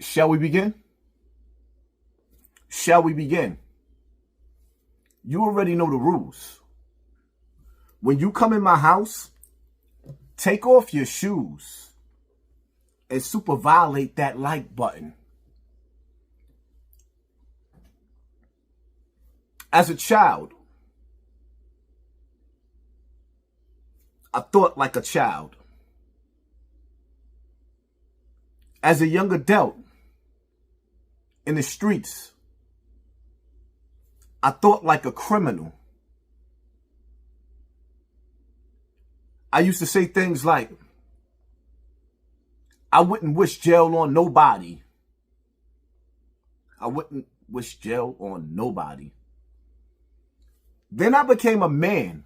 Shall we begin? Shall we begin? You already know the rules. When you come in my house, take off your shoes and super violate that like button. As a child, I thought like a child. As a young adult in the streets, I thought like a criminal. I used to say things like, I wouldn't wish jail on nobody. I wouldn't wish jail on nobody. Then I became a man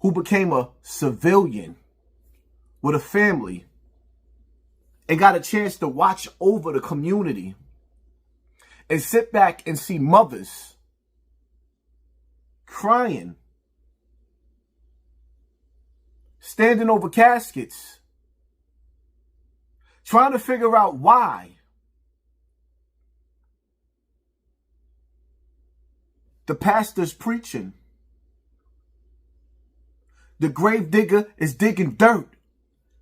who became a civilian with a family and got a chance to watch over the community and sit back and see mothers crying, standing over caskets, trying to figure out why the pastor's preaching. The grave digger is digging dirt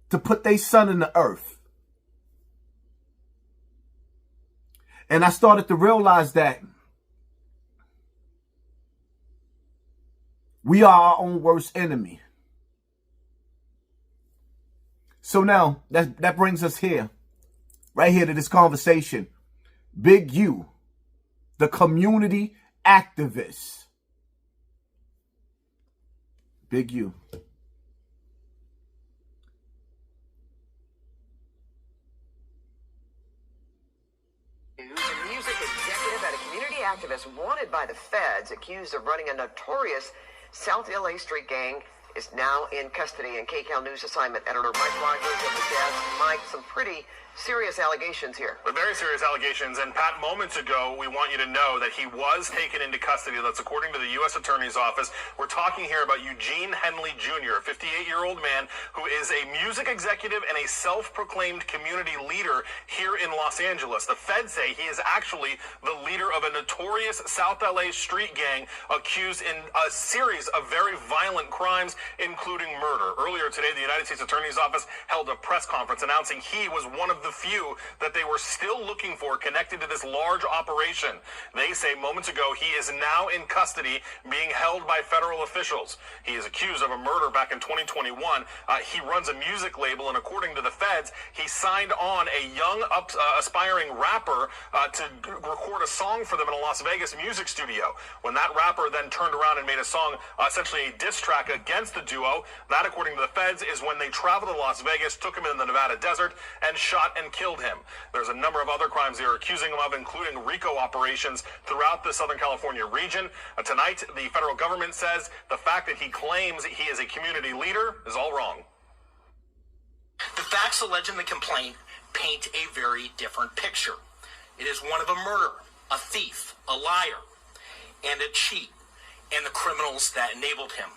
to put their son in the earth. And I started to realize that we are our own worst enemy. So now that brings us here, right here to this conversation. Big U, the community activist. Big U. Music executive and a community activist wanted by the feds, accused of running a notorious South LA street gang, is now in custody. And KCAL News assignment editor Mike Rogers of the desk. Mike, some pretty serious allegations here. But very serious allegations. And Pat, moments ago, we want you to know that he was taken into custody. That's according to the U.S. Attorney's Office. We're talking here about Eugene Henley Jr., a 58-year-old man who is a music executive and a self-proclaimed community leader here in Los Angeles. The feds say he is actually the leader of a notorious South LA street gang accused in a series of very violent crimes, including murder. Earlier today, the United States Attorney's Office held a press conference announcing he was one of the few that they were still looking for connected to this large operation. They say moments ago he is now in custody being held by federal officials. He is accused of a murder back in 2021. He runs a music label, and according to the feds, he signed on a young aspiring rapper to record a song for them in a Las Vegas music studio. When that rapper then turned around and made a song, essentially a diss track against the duo, that, according to the feds, is when they traveled to Las Vegas, took him in the Nevada desert, and shot and killed him. There's a number of other crimes they are accusing him of, including RICO operations throughout the Southern California region. Tonight, the federal government says the fact that he claims he is a community leader is all wrong. The facts alleged in the complaint paint a very different picture. It is one of a murderer, a thief, a liar, and a cheat, and the criminals that enabled him.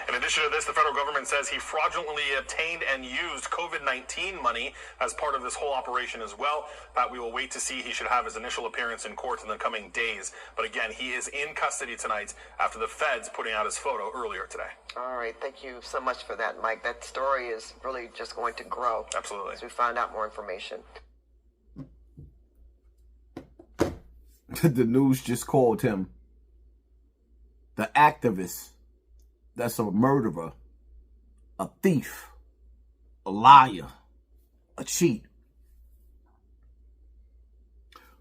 In addition to this, the federal government says he fraudulently obtained and used COVID-19 money as part of this whole operation as well. But we will wait to see. He should have his initial appearance in court in the coming days. But again, he is in custody tonight after the feds putting out his photo earlier today. All right. Thank you so much for that, Mike. That story is really just going to grow. Absolutely. As we find out more information. The news just called him the activist. That's a murderer, a thief, a liar, a cheat.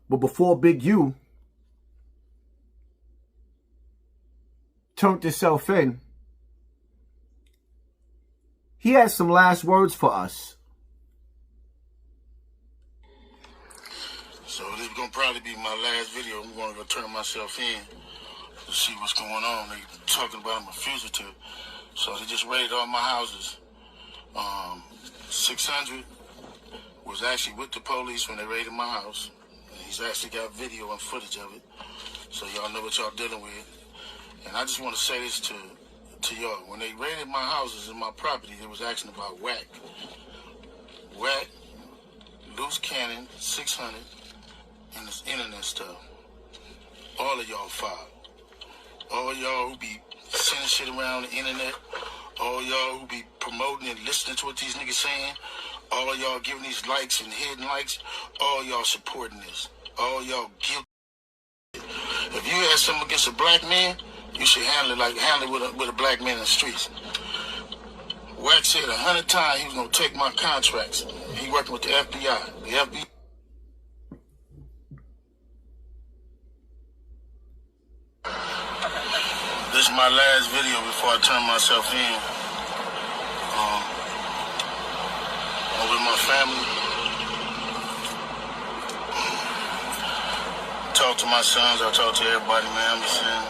But before Big U turned himself in, he has some last words for us. So this is going to probably be my last video. I'm going to go turn myself in to see what's going on. They talking about I'm a fugitive. So they just raided all my houses. 600 was actually with the police when they raided my house. And he's actually got video and footage of it. So y'all know what y'all dealing with. And I just want to say this to y'all. When they raided my houses and my property, they was asking about whack. Whack loose cannon, 600, and this internet stuff. All of y'all filed. All y'all who be sending shit around the internet, all y'all who be promoting and listening to what these niggas saying, all y'all giving these likes and hidden likes, all y'all supporting this. All y'all guilty. If you had something against a black man, you should handle it with a black man in the streets. Wax said 100 times he was gonna take my contracts. He working with the FBI. The FBI. This is my last video before I turn myself in. I'm with my family. Talk to my sons. I talk to everybody, man. I'm just saying,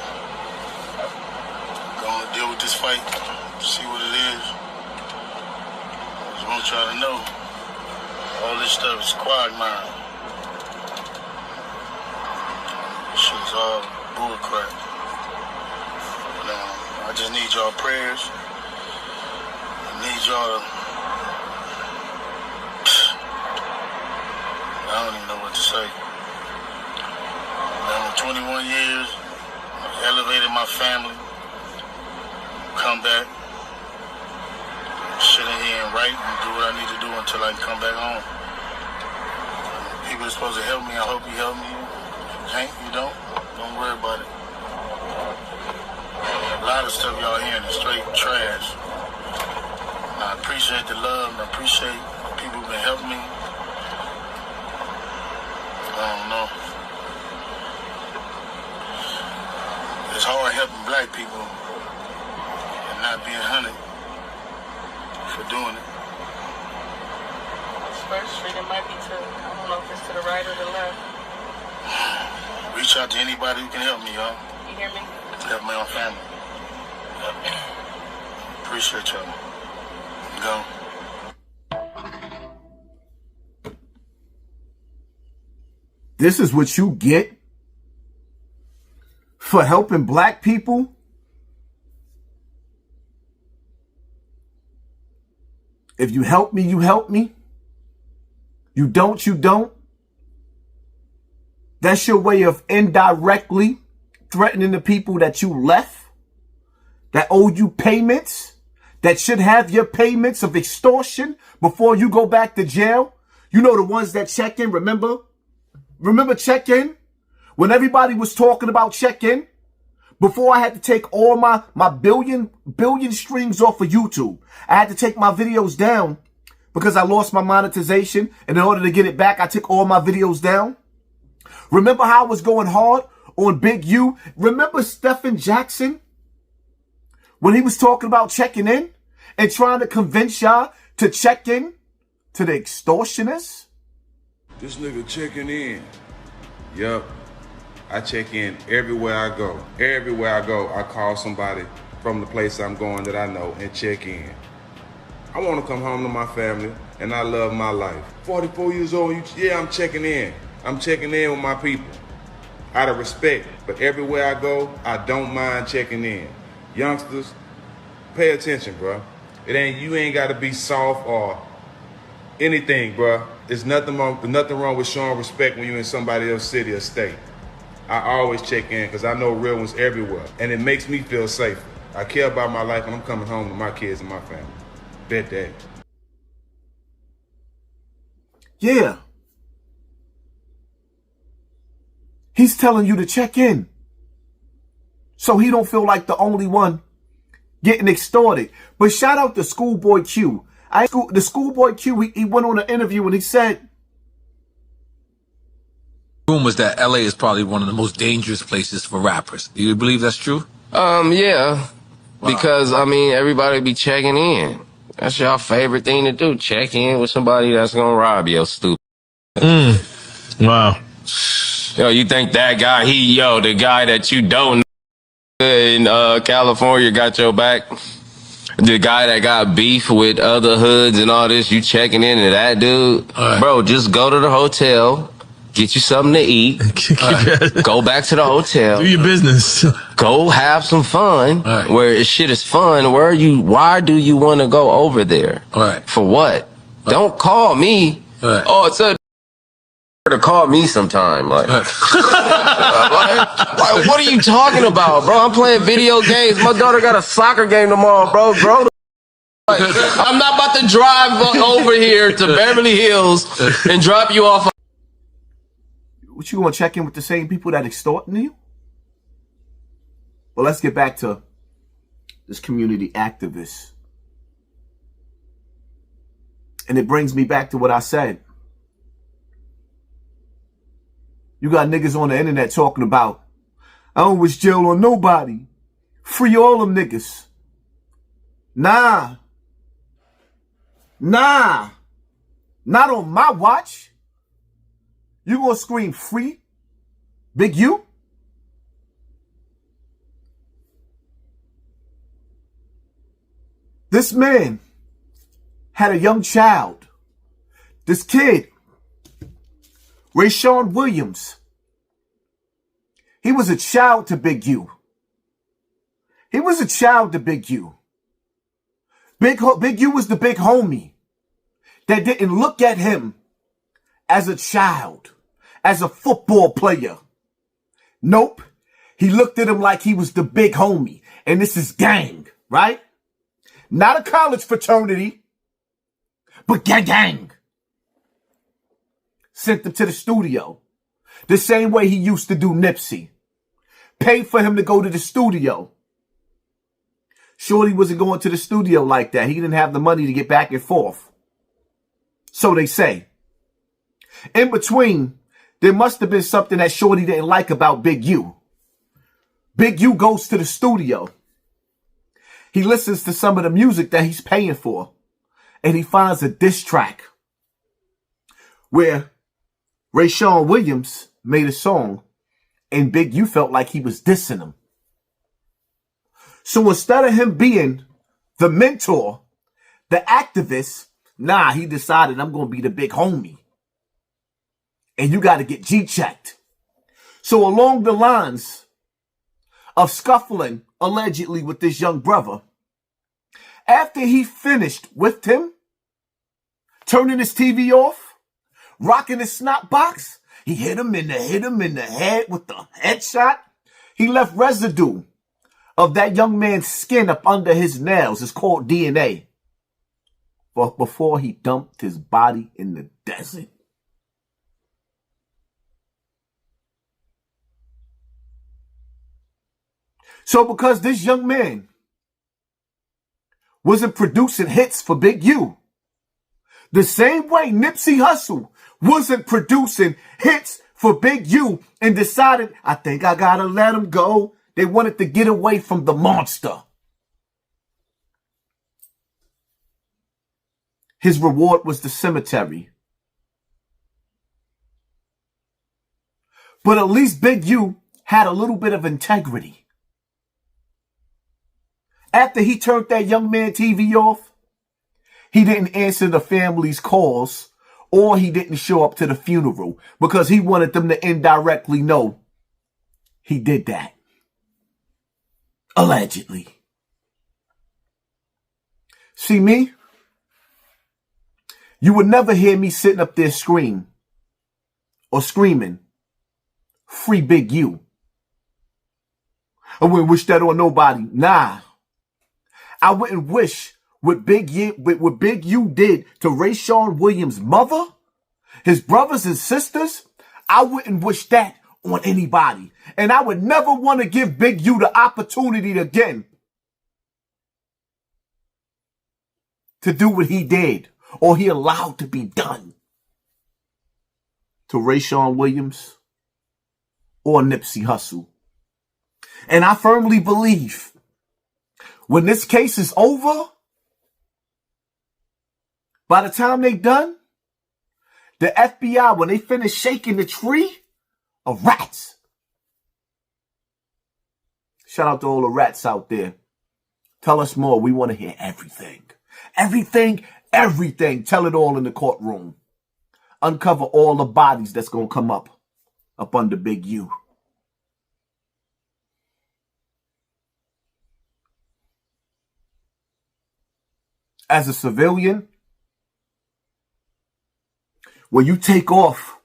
gonna deal with this fight, see what it is. I just want y'all to know, all this stuff is quagmire. This shit is all bullcrap. I just need y'all prayers. I need y'all to... I don't even know what to say. Man, for 21 years, I've elevated my family. Come back. Sit in here and write and do what I need to do until I can come back home. People are supposed to help me. I hope you help me. If you can't, you don't. Don't worry about it. A lot of stuff y'all hearing is straight trash. And I appreciate the love and I appreciate people who've been helping me. I don't know. It's hard helping black people and not being hunted for doing it. First Street, it might be to, I don't know if it's to the right or the left. Reach out to anybody who can help me, y'all. You hear me? Help my own family. Appreciate y'all. Go. This is what you get for helping black people? If you help me, you help me. You don't, you don't. That's your way of indirectly threatening the people that you left, that owe you payments, that should have your payments of extortion before you go back to jail. You know, the ones that check in, remember? Remember check in? When everybody was talking about check in? Before I had to take all my billion streams off of YouTube. I had to take my videos down because I lost my monetization. And in order to get it back, I took all my videos down. Remember how I was going hard on Big U? Remember Stephen Jackson? When he was talking about checking in and trying to convince y'all to check in to the extortionists? This nigga checking in. Yup. I check in everywhere I go. Everywhere I go, I call somebody from the place I'm going that I know and check in. I want to come home to my family and I love my life. 44 years old, yeah, I'm checking in. I'm checking in with my people out of respect. But everywhere I go, I don't mind checking in. Youngsters, pay attention, bro. You ain't got to be soft or anything, bro. There's nothing wrong with showing respect when you're in somebody else's city or state. I always check in because I know real ones everywhere. And it makes me feel safer. I care about my life and I'm coming home to my kids and my family. Bet that. Yeah. He's telling you to check in. So he don't feel like the only one getting extorted. But shout out to Schoolboy Q. The Schoolboy Q, he went on an interview and he said, rumors that LA is probably one of the most dangerous places for rappers. Do you believe that's true? Yeah. Wow. Because, I mean, everybody be checking in. That's your favorite thing to do. Check in with somebody that's gonna rob you, stupid. Wow. Yo, you think that guy, the guy that you don't know in California got your back? The guy that got beef with other hoods and all this, you checking into that dude? Right. Bro, just go to the hotel, get you something to eat, go back to the hotel. Do your business. Go have some fun. Right. Where shit is fun. Why do you want to go over there? Right. For what? Don't call me. Right. Oh, it's a to call me sometime. Like, what are you talking about, bro? I'm playing video games. My daughter got a soccer game tomorrow, bro. Like, I'm not about to drive over here to Beverly Hills and drop you off. What, you gonna check in with the same people that extorting you? Well, let's get back to this community activist. And it brings me back to what I said. You got niggas on the internet talking about, I don't wish jail on nobody. Free all them niggas. Nah. Not on my watch. You gonna scream free Big U? This man had a young child. This kid, Rayshawn Williams, he was a child to Big U. He was a child to Big U. Big U was the big homie that didn't look at him as a child, as a football player. Nope. He looked at him like he was the big homie. And this is gang, right? Not a college fraternity, but gang. Sent him to the studio. The same way he used to do Nipsey. Paid for him to go to the studio. Shorty wasn't going to the studio like that. He didn't have the money to get back and forth. So they say. In between, there must have been something that Shorty didn't like about Big U. Big U goes to the studio. He listens to some of the music that he's paying for. And he finds a diss track where Rayshawn Williams made a song and Big U felt like he was dissing him. So instead of him being the mentor, the activist, he decided, I'm going to be the big homie. And you got to get G-checked. So along the lines of scuffling, allegedly, with this young brother, after he finished with him, turning his TV off, rocking his snot box, he hit him in the head with the headshot. He left residue of that young man's skin up under his nails. It's called DNA. But before he dumped his body in the desert. So because this young man wasn't producing hits for Big U, the same way Nipsey Hussle wasn't producing hits for Big U and decided, I think I gotta let him go. They wanted to get away from the monster. His reward was the cemetery. But at least Big U had a little bit of integrity. After he turned that young man TV off, he didn't answer the family's calls or he didn't show up to the funeral because he wanted them to indirectly know he did that. Allegedly. See me? You would never hear me sitting up there screaming, free Big U. I wouldn't wish that on nobody. Nah. I wouldn't wish what Big U did to Rayshawn Williams' mother, his brothers and sisters. I wouldn't wish that on anybody. And I would never want to give Big U the opportunity again to do what he did or he allowed to be done to Rayshawn Williams or Nipsey Hussle. And I firmly believe when this case is over, by the time they done, the FBI, when they finish shaking the tree of rats. Shout out to all the rats out there. Tell us more. We want to hear everything. Everything. Tell it all in the courtroom. Uncover all the bodies that's going to come up under Big U. As a civilian, when you take off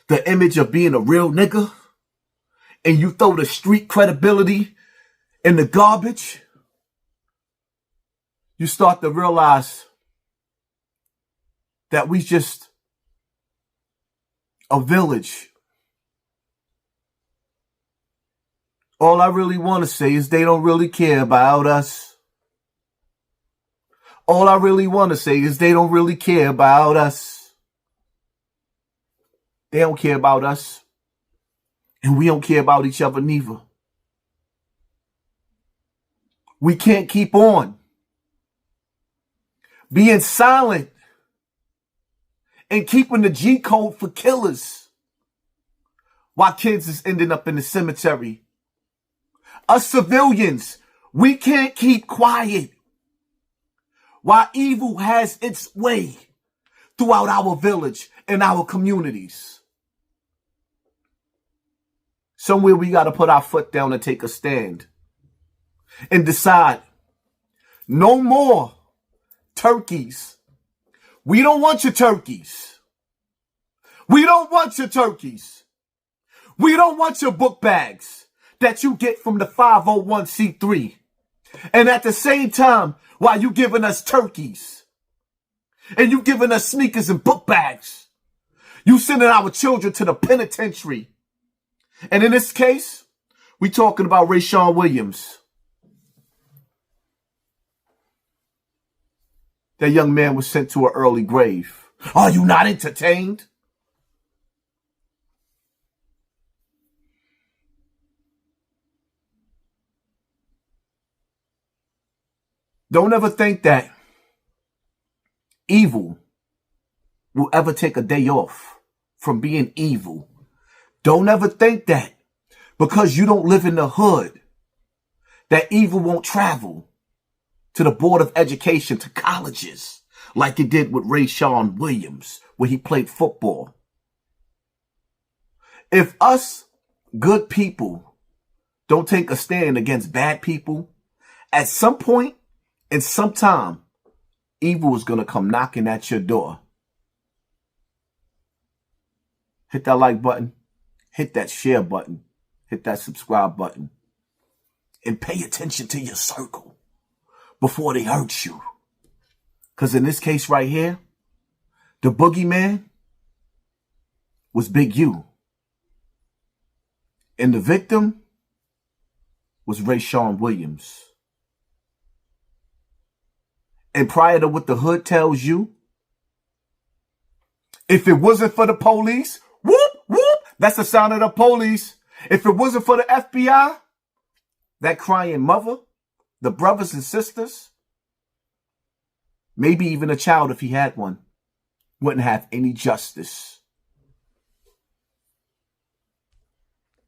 the image of being a real nigga and you throw the street credibility in the garbage, you start to realize that we just a village. All I really want to say is they don't really care about us. All I really want to say is they don't really care about us. They don't care about us. And we don't care about each other neither. We can't keep on being silent and keeping the G code for killers while kids is ending up in the cemetery. Us civilians, we can't keep quiet while evil has its way throughout our village and our communities. Somewhere we got to put our foot down and take a stand and decide no more turkeys. We don't want your turkeys. We don't want your turkeys. We don't want your book bags that you get from the 501c3. And at the same time, while you giving us turkeys and you giving us sneakers and book bags, you sending our children to the penitentiary. And in this case, we talking about Rayshawn Williams. That young man was sent to an early grave. Are you not entertained? Don't ever think that evil will ever take a day off from being evil. Don't ever think that because you don't live in the hood, that evil won't travel to the Board of Education, to colleges, like it did with Rayshawn Williams, where he played football. If us good people don't take a stand against bad people, at some point, in some time, evil is going to come knocking at your door. Hit that like button. Hit that share button. Hit that subscribe button. And pay attention to your circle before they hurt you. Because in this case right here, the boogeyman was Big U. And the victim was Rayshawn Williams. And prior to what the hood tells you, if it wasn't for the police, whoop, whoop, that's the sound of the police. If it wasn't for the FBI, that crying mother, the brothers and sisters, maybe even a child if he had one, wouldn't have any justice.